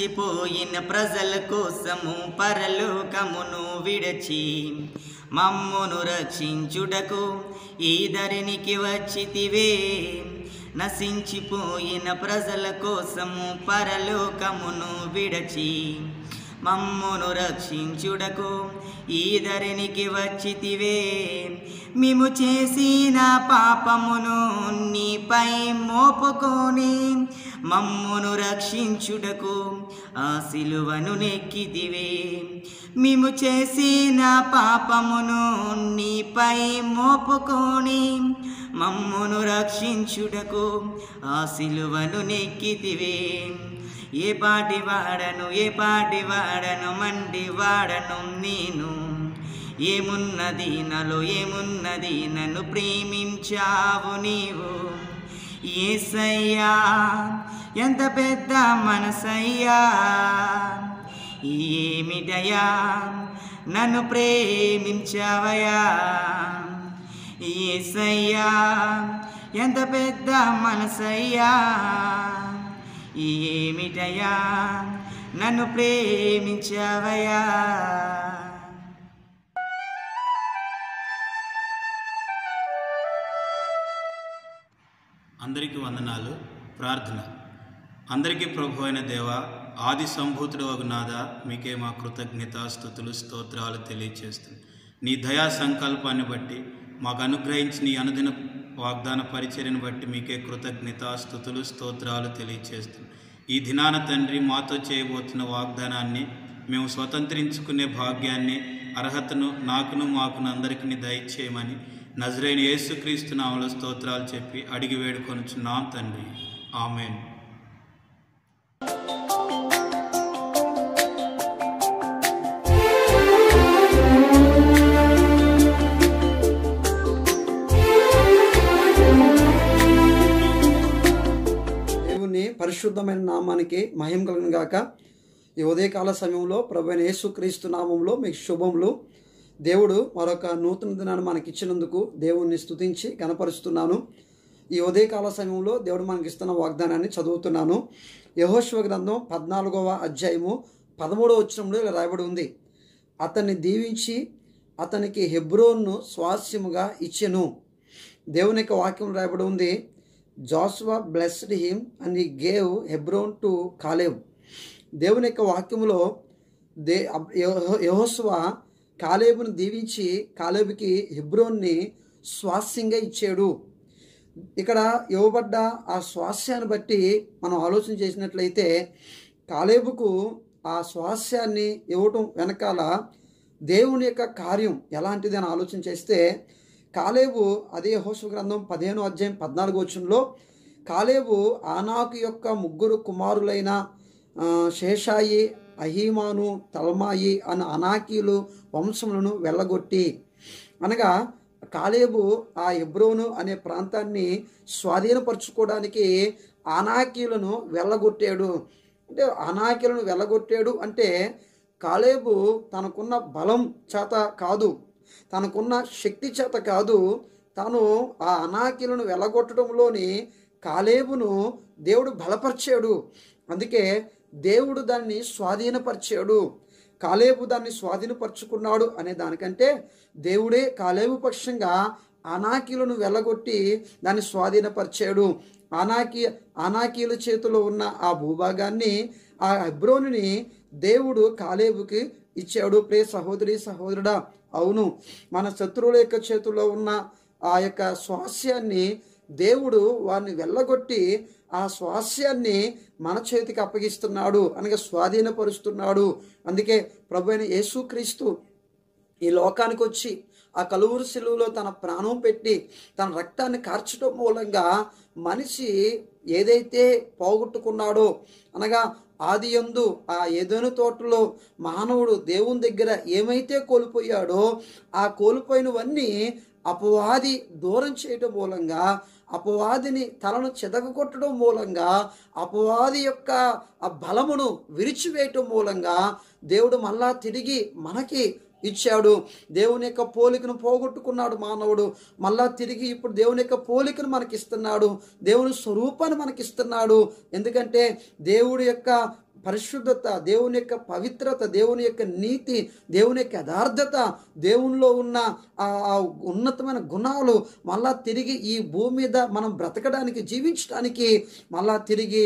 నశించిపోయిన ప్రజల కోసము పరలోకమును విడచి మమ్మును రక్షించుటకు ఈ ధరణికి వచ్చితివే. నశించిపోయిన ప్రజల కోసము పరలోకమును విడచి మమ్మును రక్షించుటకు ఈ ధరణికి వచ్చితివే. మేము చేసిన పాపమును నీపై మోపుకొని మమ్మును రక్షించుటకు ఆ సిలువను నెక్కితివే. మేము చేసిన పాపమును నీపై మోపుకొని మమ్మును రక్షించుటకు ఆ సిలువను నెక్కితివే. ఏ పాటి వాడను మండి వాడను నేను. ఏమున్నది నన్ను ప్రేమించావు నీవు. యేసయ్యా ఎంత పెద్ద మనసయ్యా, ఏమిటయ్యా నన్ను ప్రేమించావయ్యా. యేసయ్యా ఎంత పెద్ద మనసయ్యా, ఏమిటయ్యా నన్ను ప్రేమించావయ్యా. అందరికీ వందనాలు. ప్రార్థన. అందరికీ ప్రభు అయిన దేవ, ఆది సంభూతుడు వగునాథ, మీకే మా కృతజ్ఞత స్తుతులు స్తోత్రాలు తెలియచేస్తుంది. నీ దయా సంకల్పాన్ని బట్టి మాకు అనుగ్రహించి నీ అనుదిన వాగ్దాన పరిచర్యను బట్టి మీకే కృతజ్ఞత స్తుతులు స్తోత్రాలు తెలియచేస్తుంది. ఈ దినాన తండ్రి మాతో చేయబోతున్న వాగ్దానాన్ని మేము స్వతంత్రించుకునే భాగ్యాన్ని అర్హతను నాకును మాకును అందరికీ దయచేయమని నజరేయుని యేసుక్రీస్తు నామములో స్తోత్రాలు చెప్పి అడిగి వేడుకొనుచున్నాం తండ్రి. ఆమేన్. దేవుని పరిశుద్ధమైన నామానికి మహిమ కలుగును గాక. ఈ ఉదయకాల సమయంలో ప్రభువైన యేసుక్రీస్తు నామంలో మీకు శుభములు. దేవుడు మరొక నూతన దినాన్ని మనకి ఇచ్చినందుకు దేవుణ్ణి స్తుతించి కనపరుస్తున్నాను. ఈ ఉదయకాల సమయంలో దేవుడు మనకి ఇస్తున్న వాగ్దానాన్ని చదువుతున్నాను. యెహోషువ గ్రంథం 14వ అధ్యాయము 13వ వచనంలో ఇలా రాయబడి ఉంది. అతన్ని దీవించి అతనికి హెబ్రోన్ను స్వాస్యముగా ఇచ్చెను. దేవుని యొక్క వాక్యం రాయబడి ఉంది. Joshua blessed him and he gave Hebron to Caleb. దేవుని యొక్క వాక్యములో యెహోషువ కాలేబును దీవించి కాలేబుకి హెబ్రోన్ని స్వాస్యంగా ఇచ్చాడు. ఇక్కడ ఇవ్వబడ్డ ఆ స్వాస్యాన్ని బట్టి మనం ఆలోచన చేసినట్లయితే కాలేబుకు ఆ స్వాస్యాన్ని ఇవ్వటం వెనకాల దేవుని యొక్క కార్యం ఎలాంటిది అని ఆలోచన చేస్తే, కాలేబు అదే యెహోషువ గ్రంథం 15వ అధ్యాయం 14వ వచనంలో కాలేబు ఆనాకు యొక్క ముగ్గురు కుమారులైన శేషాయి, అహీమాను, తల్మాయి అన్న అనాకీలు వంశములను వెళ్ళగొట్టి, అనగా కాలేబు ఆ హెబ్రోను అనే ప్రాంతాన్ని స్వాధీనపరచుకోవడానికి అనాకీలను వెళ్ళగొట్టాడు. అంటే అనాకీలను వెళ్ళగొట్టాడు అంటే కాలేబు తనకున్న బలం చేత కాదు, తనకున్న శక్తి చేత కాదు, తాను ఆ అనాకీలను వెళ్ళగొట్టడంలోని కాలేబును దేవుడు బలపరిచాడు. అందుకే దేవుడు దాన్ని స్వాధీనపరిచాడు. కాలేబు దాన్ని స్వాధీనపరుచుకున్నాడు అనే దానికంటే దేవుడే కాలేబు పక్షంగా అనాకీలను వెళ్ళగొట్టి దాన్ని స్వాధీనపరిచాడు. అనాకీల చేతిలో ఉన్న ఆ భూభాగాన్ని, ఆ హెబ్రోనుని దేవుడు కాలేబుకి ఇచ్చాడు. ప్రియ సహోదరి సహోదరుడా, అవును, మన శత్రువుల యొక్క చేతిలో ఉన్న ఆ యొక్క స్వాస్యాన్ని దేవుడు వారిని వెళ్ళగొట్టి ఆ స్వాస్యాన్ని మన చేతికి అప్పగిస్తున్నాడు, అనగా స్వాధీనపరుస్తున్నాడు. అందుకే ప్రభువైన యేసుక్రీస్తు ఈ లోకానికి వచ్చి ఆ కలువరి శిలువలో తన ప్రాణం పెట్టి తన రక్తాన్ని కార్చడం మూలంగా మనిషి ఏదైతే పోగొట్టుకున్నాడో, అనగా ఆదియందు ఆ ఏదెను తోటలో మానవుడు దేవుని దగ్గర ఏమైతే కోల్పోయాడో ఆ కోల్పోయినవన్నీ అపవాది దూరం చేయటం మూలంగా, అపవాదిని తలను చెదగొట్టడం మూలంగా, అపవాది యొక్క ఆ బలమును విరిచివేయటం మూలంగా దేవుడు మళ్ళా తిరిగి మనకి ఇచ్చాడు. దేవుని యొక్క పోలికను పోగొట్టుకున్నాడు మానవుడు, మళ్ళా తిరిగి ఇప్పుడు దేవుని యొక్క పోలికను మనకిస్తున్నాడు, దేవుని స్వరూపాన్ని మనకిస్తున్నాడు. ఎందుకంటే దేవుడి యొక్క పరిశుద్ధత, దేవుని యొక్క పవిత్రత, దేవుని యొక్క నీతి, దేవుని యొక్క యథార్థత, దేవునిలో ఉన్న ఆ ఉన్నతమైన గుణాలు మళ్ళా తిరిగి ఈ భూమి మీద మనం బ్రతకడానికి, జీవించడానికి మళ్ళా తిరిగి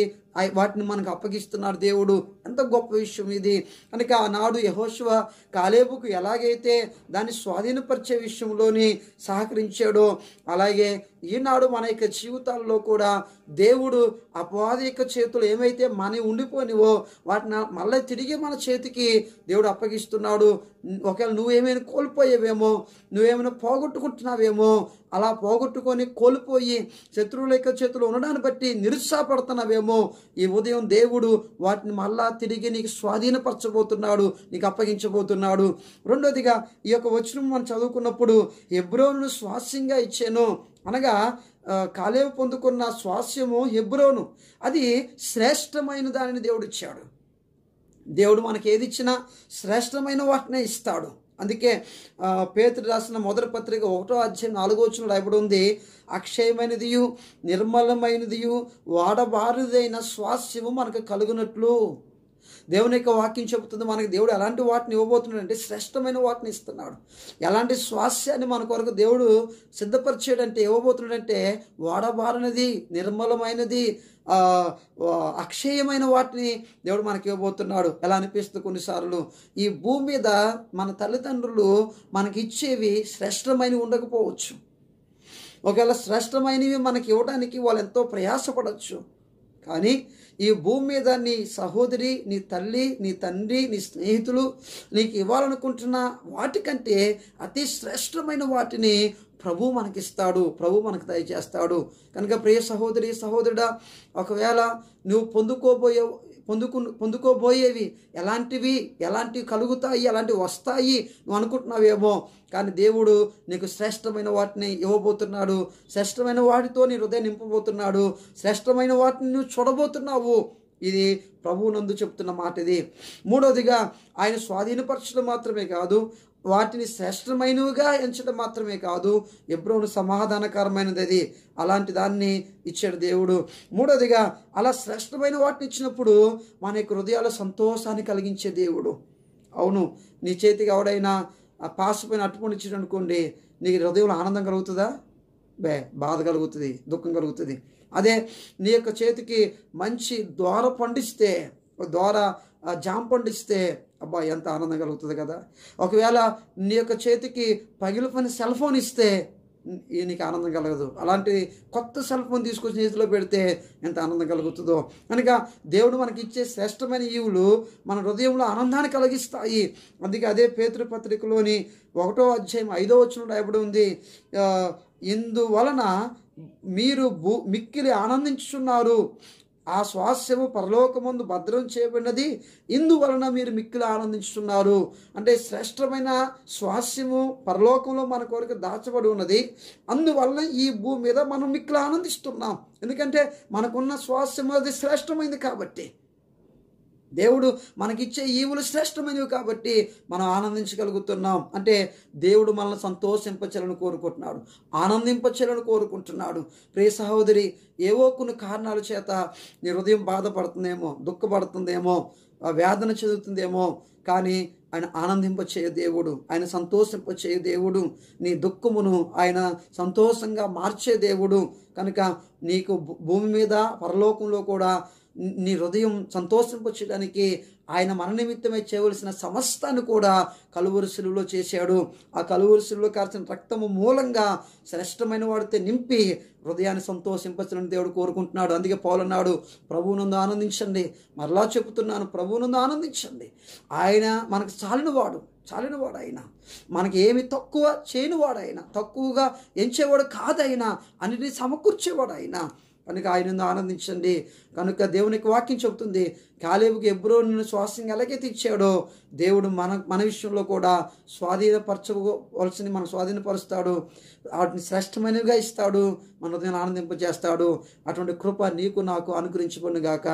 వాటిని మనకు అప్పగిస్తున్నాడు దేవుడు. ఎంత గొప్ప విషయం ఇది. కనుక ఆనాడు యెహోషువ కాలేబుకు ఎలాగైతే దాన్ని స్వాధీనపరిచే విషయంలోని సహకరించాడో, అలాగే ఈనాడు మన యొక్క జీవితాల్లో కూడా దేవుడు అపవాది యొక్క చేతులు ఏమైతే మన ఉండిపోయినవో వాటిని మళ్ళీ తిరిగి మన చేతికి దేవుడు అప్పగిస్తున్నాడు. ఒకవేళ నువ్వేమైనా కోల్పోయేవేమో, నువ్వేమైనా పోగొట్టుకుంటున్నావేమో, అలా పోగొట్టుకొని కోల్పోయి శత్రువుల యొక్క చేతులు ఉండడాన్ని బట్టి నిరుత్సాహపడుతున్నావేమో, ఈ ఉదయం దేవుడు వాటిని మళ్ళా తిరిగి నీకు స్వాధీనపరచబోతున్నాడు, నీకు అప్పగించబోతున్నాడు. రెండోదిగా ఈ యొక్క వచనం మనం చదువుకున్నప్పుడు హెబ్రోనును స్వాస్యంగా ఇచ్చాను అనగా కాలేబు పొందుకున్న స్వాస్యము హెబ్రోను, అది శ్రేష్టమైన దానిని దేవుడు ఇచ్చాడు. దేవుడు మనకి ఏది ఇచ్చినా శ్రేష్టమైన వాటినే ఇస్తాడు. అందుకే పేతురు రాసిన మొదటి పత్రిక 1వ అధ్యాయం 4వ వచనంలో రాయబడి ఉంది, అక్షయమైనదియు నిర్మలమైనదియు వాడబారిదైన స్వాస్యము మనకు కలుగునట్లు. దేవుని యొక్క వాక్యం చెబుతుంది మనకి దేవుడు ఎలాంటి వాటిని ఇవ్వబోతున్నాడు అంటే శ్రేష్టమైన వాటిని ఇస్తున్నాడు. ఎలాంటి స్వాస్యాన్ని మన కొరకు దేవుడు సిద్ధపరిచాడంటే, ఇవ్వబోతున్నాడంటే వాడబారినది, నిర్మలమైనది, అక్షయమైన వాటిని దేవుడు మనకి ఇవ్వబోతున్నాడు. ఎలా అనిపిస్తుంది కొన్నిసార్లు ఈ భూమి మీద మన తల్లిదండ్రులు మనకి ఇచ్చేవి శ్రేష్టమైనవి ఉండకపోవచ్చు. ఒకవేళ శ్రేష్టమైనవి మనకి ఇవ్వడానికి వాళ్ళు ఎంతో ప్రయాసపడవచ్చు. కానీ ఈ భూమి మీద నీ సహోదరి, నీ తల్లి, నీ తండ్రి, నీ స్నేహితులు నీకు ఇవ్వాలనుకుంటున్న వాటికంటే అతి శ్రేష్టమైన వాటిని ప్రభు మనకిస్తాడు, ప్రభు మనకు దయచేస్తాడు. కనుక ప్రియ సహోదరి, సహోదరుడా, ఒకవేళ నువ్వు పొందుకోబోయేవి ఎలాంటివి కలుగుతాయి, ఎలాంటివి వస్తాయి నువ్వు అనుకుంటున్నావేమో, కానీ దేవుడు నీకు శ్రేష్టమైన వాటిని ఇవ్వబోతున్నాడు. శ్రేష్టమైన వాటితో నీ హృదయం నింపబోతున్నాడు. శ్రేష్టమైన వాటిని నువ్వు చూడబోతున్నావు. ఇది ప్రభువు నందు చెప్తున్న మాట ఇది. మూడవదిగా ఆయన స్వాధీనపరచడం మాత్రమే కాదు, వాటిని శ్రేష్టమైనవిగా ఎంచడం మాత్రమే కాదు, హెబ్రోను సమాధానకరమైనది అది. అలాంటి దాన్ని ఇచ్చాడు దేవుడు. మూడవదిగా అలా శ్రేష్టమైన వాటిని ఇచ్చినప్పుడు మన యొక్క హృదయాల సంతోషాన్ని కలిగించే దేవుడు. అవును, నీ చేతికి ఎవడైనా పాసిపోయిన అట్టుపండు ఇచ్చాడు అనుకోండి, నీకు హృదయంలో ఆనందం కలుగుతుందా? బాధ కలుగుతుంది, దుఃఖం కలుగుతుంది. అదే నీ యొక్క చేతికి మంచి దోర పండిస్తే, జామ పండిస్తే అబ్బా ఎంత ఆనందం కలుగుతుంది కదా. ఒకవేళ నీ యొక్క చేతికి పగిలిపోయిన సెల్ ఫోన్ ఇస్తే నీకు ఆనందం కలగదు. అలాంటి కొత్త సెల్ ఫోన్ తీసుకొచ్చి చేతిలో పెడితే ఎంత ఆనందం కలుగుతుందో. కనుక దేవుడు మనకి ఇచ్చే శ్రేష్టమైన ఈవులు మన హృదయంలో ఆనందాన్ని కలిగిస్తాయి. అందుకే అదే పేతురు పత్రికలోని 1వ అధ్యాయం 5వ వచనంలో రాయబడి ఉంది, ఇందువలన మీరు మిక్కిలి ఆనందించుచున్నారు, ఆ స్వాస్యము పరలోకమందు భద్రం చేయబడినది, ఇందువలన మీరు మిక్కిలి ఆనందించుతున్నారు. అంటే శ్రేష్టమైన స్వాస్యము పరలోకంలో మన కొరకు దాచబడి ఉన్నది. అందువలన ఈ భూమి మీద మనం మిక్కిలి ఆనందిస్తున్నాం. ఎందుకంటే మనకున్న స్వాస్యము అది శ్రేష్టమైనది కాబట్టి, దేవుడు మనకిచ్చే ఈవులు శ్రేష్టమైనవి కాబట్టి మనం ఆనందించగలుగుతున్నాం. అంటే దేవుడు మనల్ని సంతోషింపచేయాలని కోరుకుంటున్నాడు, ఆనందింపచేయాలని కోరుకుంటున్నాడు. ప్రియ సహోదరి, ఏవో కొన్ని కారణాల చేత నీ హృదయం బాధపడుతుందేమో, దుఃఖపడుతుందేమో, వేదన చెందుతుందేమో, కానీ ఆయన ఆనందింపచేయ దేవుడు, ఆయన సంతోషింపచేయ దేవుడు, నీ దుఃఖమును ఆయన సంతోషంగా మార్చే దేవుడు. కనుక నీకు భూమి మీద పరలోకంలో కూడా నీ హృదయం సంతోషింపచేయడానికి ఆయన మన నిమిత్తమే చేయవలసిన సమస్తాన్ని కూడా కలువరి శిలువలో చేశాడు. ఆ కలువరి శిలువలో కార్చిన రక్తము మూలంగా శ్రేష్టమైన వాడితే నింపి హృదయాన్ని సంతోషింపచేయాలని దేవుడు కోరుకుంటున్నాడు. అందుకే పౌలు అన్నాడు, ప్రభువునందు ఆనందించండి. మరలా చెబుతున్నాను, ప్రభువునందు ఆనందించండి. ఆయన మనకు చాలినవాడు ఆయన, మనకి ఏమి తక్కువ చేయనివాడు ఆయన, తక్కువగా ఎంచేవాడు కాదైనా, అన్నిటినీ సమకూర్చేవాడు ఆయన. కనుక ఆయన ఆనందించండి. కనుక దేవునికి వాక్యం చెబుతుంది, కాలేబుకి హెబ్రోను స్వాస్యంగా ఎలాగైతే ఇచ్చాడో దేవుడు మన విషయంలో కూడా స్వాధీనపరచవలసింది మనం స్వాధీనపరుస్తాడు, వాటిని శ్రేష్టమైనవిగా ఇస్తాడు, మన హృదయాన్ని ఆనందింపజేస్తాడు. అటువంటి కృప నీకు నాకు అనుగ్రహించబడును గాక.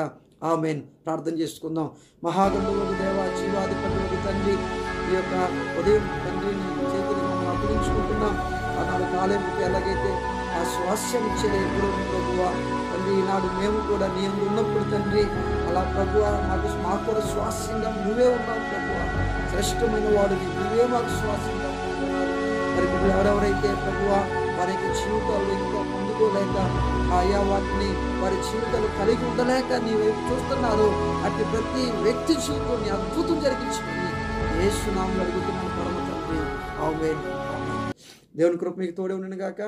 ఆమేన్. ప్రార్థన చేసుకుందాం. మహాగణుడు దేవ, జీవాధిపతులకు తండ్రి, ఈ యొక్క ఉదయం తండ్రిని చేతిని మనం అప్పగించుకుంటున్నాం. ఆనాడు కాలేబుకి ఎలాగైతే ఆ ఆ స్వాస్థ్యం ఇచ్చేది ఎప్పుడు ప్రభువా తండ్రి. ఈనాడు మేము కూడా నీ యందు ఉన్నప్పుడు తండ్రి అలా ప్రభువా మాకు కూడా స్వాస్థ్యంగా నువ్వే ఉన్నావు ప్రభువా. శ్రేష్టమైన వాడివి నువ్వే మాకు స్వాస్థ్యంగా ఉన్నారు. మరి ఇప్పుడు ఎవరెవరైతే ప్రభువా వారి యొక్క జీవితాల్లో ఇంకా పొందుకోలేక ఆయా వాటిని వారి జీవితాలు కలిగి ఉండలేక నీ వైపు చూస్తున్నారు, అట్టి ప్రతి వ్యక్తి జీవితాన్ని అద్భుతం జరిగించుకుని యేసు నామములో అడుగుతున్నాను పరమ తండ్రి. ఆమేన్. దేవుని కృప మీకు తోడే ఉండను గాక.